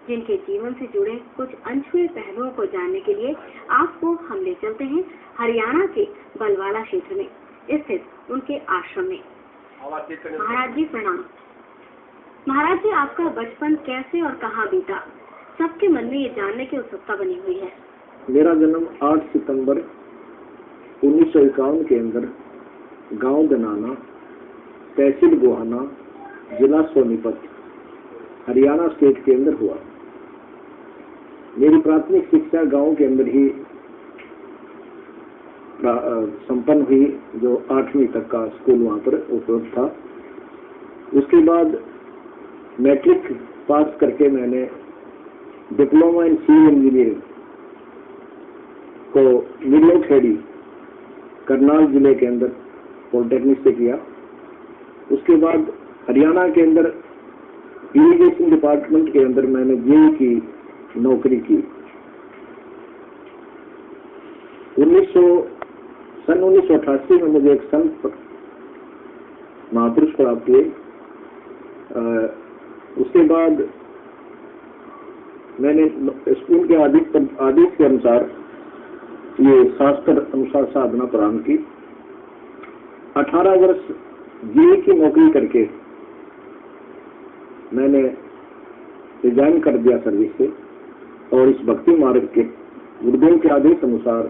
जिनके जीवन से जुड़े कुछ अनछुए पहलुओं को जानने के लिए आपको हम ले चलते हैं हरियाणा के बलवाड़ा क्षेत्र में स्थित उनके आश्रम में। महाराज जी प्रणाम। महाराज जी, आपका बचपन कैसे और कहाँ बीता? सबके मन में ये जानने की उत्सुकता बनी हुई है। मेरा जन्म 8 सितंबर 1951 के अंदर गांव दनाना, तहसील गोहाना, जिला सोनीपत, हरियाणा स्टेट के अंदर हुआ। मेरी प्राथमिक शिक्षा गांव के अंदर ही संपन्न हुई, जो 8वीं तक का स्कूल वहां पर उपलब्ध था। उसके बाद मैट्रिक पास करके मैंने डिप्लोमा इन सिविल इंजीनियरिंग को नीलोखेड़ी करनाल जिले के अंदर पॉलिटेक्निक से किया। उसके बाद हरियाणा के अंदर इरिगेशन डिपार्टमेंट के अंदर मैंने जेई की नौकरी की। सन 1988 में मुझे एक संत महापुरुष प्राप्त हुए। उसके बाद मैंने स्कूल के आदेश के अनुसार ये शास्त्र अनुसार साधना प्रारंभ की। 18 वर्ष जेई की नौकरी करके मैंने रिजाइन कर दिया सर्विस से और इस भक्ति मार्ग के गुरुदेव के आदेश अनुसार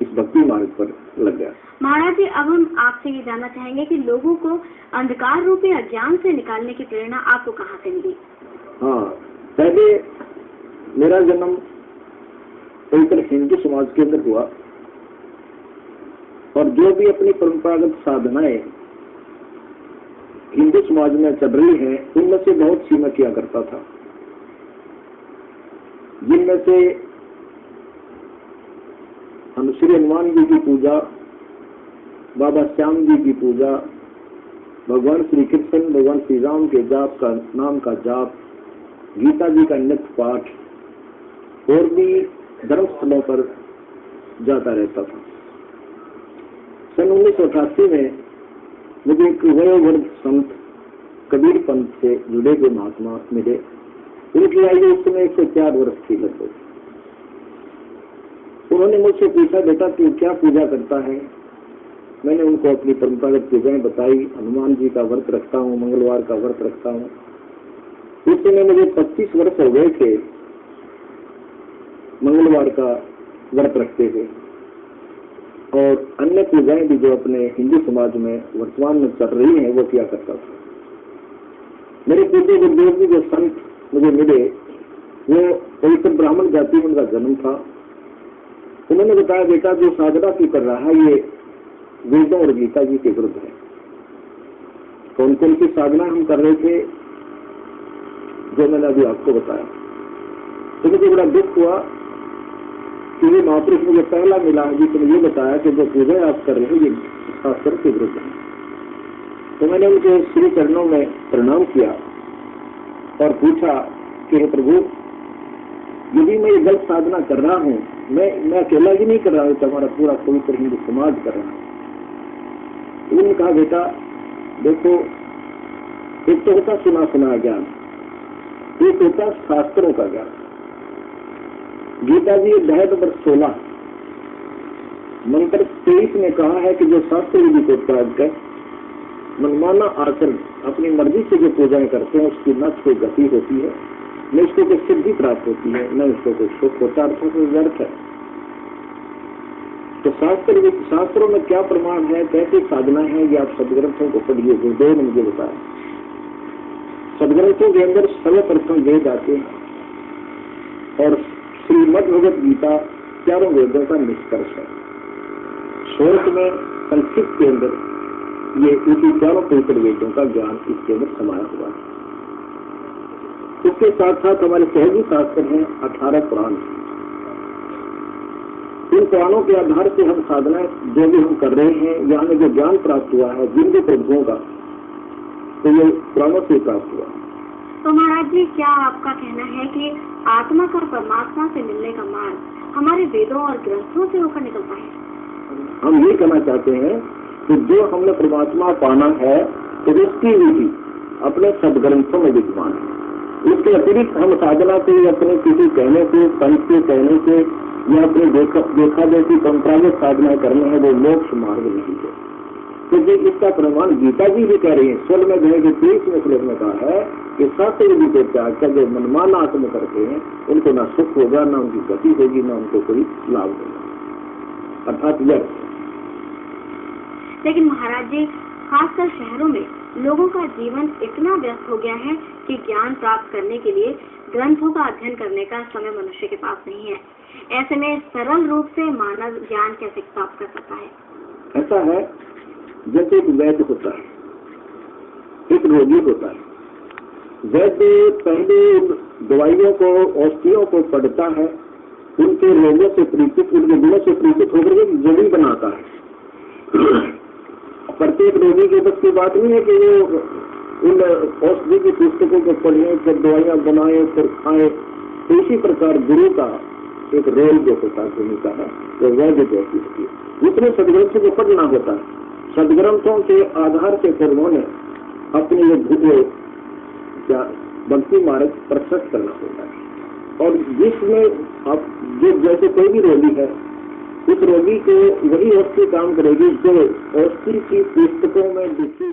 इस भक्ति मार्ग पर लग गया। महाराज जी, अब हम आपसे ये जानना चाहेंगे कि लोगों को अंधकार रूपी अज्ञान से निकालने की प्रेरणा आपको कहाँ से मिली? हाँ, पहले मेरा जन्म पवित्र हिंदू समाज के अंदर हुआ और जो भी अपनी परंपरागत साधनाएं हिंदू समाज में चल रही हैं, उनमें से बहुत सी मैं किया करता था। जिनमें से हम श्री हनुमान जी की पूजा, बाबा श्याम जी की पूजा, भगवान श्री कृष्ण, भगवान श्री राम के जाप का नाम का जाप, गीता जी का नित्य पाठ और भी धर्मस्थलों पर जाता रहता था। सन 1988 में मुझे एक वयोवृद्ध संत कबीर पंथ से जुड़े हुए महात्मा मिले। उनकी आयु उस समय 104 वर्ष थी लगभग। उन्होंने मुझसे पूछा, बेटा तू क्या पूजा करता है? मैंने उनको अपनी परंपरागत पूजाएं बताई। हनुमान जी का व्रत रखता हूँ, मंगलवार का व्रत रखता हूँ। उस समय मुझे 25 वर्ष हो गए थे मंगलवार का व्रत रखते हुए, और अन्य पूजाएं भी जो अपने हिंदू समाज में वर्तमान में चल रही हैं वो किया करता था। मेरे पूज्य गुरुदेव जी जो संत मुझे मिले वो पवित्र ब्राह्मण जाति में उनका जन्म था। उन्होंने बताया, बेटा जो साधना की कर रहा है ये वेदों और गीता जी के विरुद्ध है। कौन कौन सी साधना हम कर रहे थे जो मैंने अभी आपको बताया। तो मुझे बड़ा दुख हुआ कि ये महापुरुष मुझे पहला मिला जिसने ये बताया कि जो पूजा आप कर रहे हो ये शास्त्र के विरुद्ध है। तो मैंने उनके श्री चरणों में प्रणाम किया और पूछा कि हे प्रभु, यदि मैं ये गलत साधना कर रहा हूँ, मैं अकेला ही नहीं कर रहा हूँ, तो हमारा पूरा पवित्र हिंदू समाज कर रहा है। उन्होंने कहा, बेटा देखो, एक तो होता सुना सुना ज्ञान, एक होता शास्त्रों का ज्ञान। गीता जी अध्याय नंबर 16 मंत्र 23 में कहा है कि जो शास्त्र विधि को त्याग कर मनमाना आचरण अपनी मर्जी से जो पूजाएं करते हैं उसकी न कोई गति होती है, न इसको कोई सिद्धि प्राप्त होती है, न इसको कोई सुख होता, अर्थों से व्यर्थ है। तो शास्त्रों में क्या प्रमाण है, कैसी साधना है, ये आप सदग्रंथों को पढ़िए। गुरुदेव ने मुझे बताया सदग्रंथों के अंदर सर्वप्रथम वेद आते हैं और श्रीमद् भगवत गीता चारों वेदों का निष्कर्ष है। श्लोक में संक्षिप्त के अंदर ये उसी चारों पवित्र वेदों का ज्ञान इसके अंदर समाया हुआ है। इसके साथ साथ हमारे सहजी शास्त्र हैं 18 पुराण। इन पुराणों के आधार से हम साधना जो भी हम कर रहे हैं या हमें जो ज्ञान प्राप्त हुआ है जिन भी प्रभुओं का, तो ये पुराणों से प्राप्त हुआ। तो महाराज जी, क्या आपका कहना है कि आत्मा का परमात्मा से मिलने का मार्ग हमारे वेदों और ग्रंथों से होकर निकलता है? हम ये कहना चाहते हैं कि जो हमने परमात्मा पाना है तो उसकी विधि अपने सदग्रंथों में विद्यमान है। इसके अतिरिक्त हम साधना से अपने किसी कहने से, पंच के कहने से या अपने देखा देखी परंपरागत साधना करने है, वो मोक्ष मार्ग नहीं है। क्योंकि इसका प्रमाण गीता जी भी कह रही है, स्वर्ग में गए के 23वें श्लोक में कहा है कि शास्त्र जी के त्याग का जो मनमान आत्म करते हैं उनको ना सुख होगा, ना उनकी गति होगी, ना उनको कोई लाभ होगा, अर्थात व्यर्थ। लेकिन महाराज जी, खासकर शहरों में लोगों का जीवन इतना व्यस्त हो गया है कि ज्ञान प्राप्त करने के लिए ग्रंथों का अध्ययन करने का समय मनुष्य के पास नहीं है। ऐसे में सरल रूप से मानव ज्ञान कैसे प्राप्त कर सकता है? ऐसा है जैसे एक वैद्य होता है, एक रोगी होता है। वैद्य पहले दवाइयों को, औषधियों को पढ़ता है, उनके रोगों से परिचित, उनके गुणों से परिचित होकर एक जड़ी बनाता है। प्रत्येक रोगी के बस की बात नहीं है कि वो उन औषधि की पुस्तकों को पढ़े, फिर दवाइयां बनाए, फिर खाए। तो इसी प्रकार गुरु का एक रोल जो होता है, भूमिका है, वो वैद्य जैसी होती है। उसने सदग्रंथों को पढ़ना होता है, सदग्रंथों के आधार से फिर उन्होंने अपने ये भक्ति मार्ग प्रशस्त करना होता है। और जिसमें अब जो जैसे कोई भी रोगी है, उस रोगी को वही औषधि काम करेगी जो औषधि की पुस्तकों में लिखी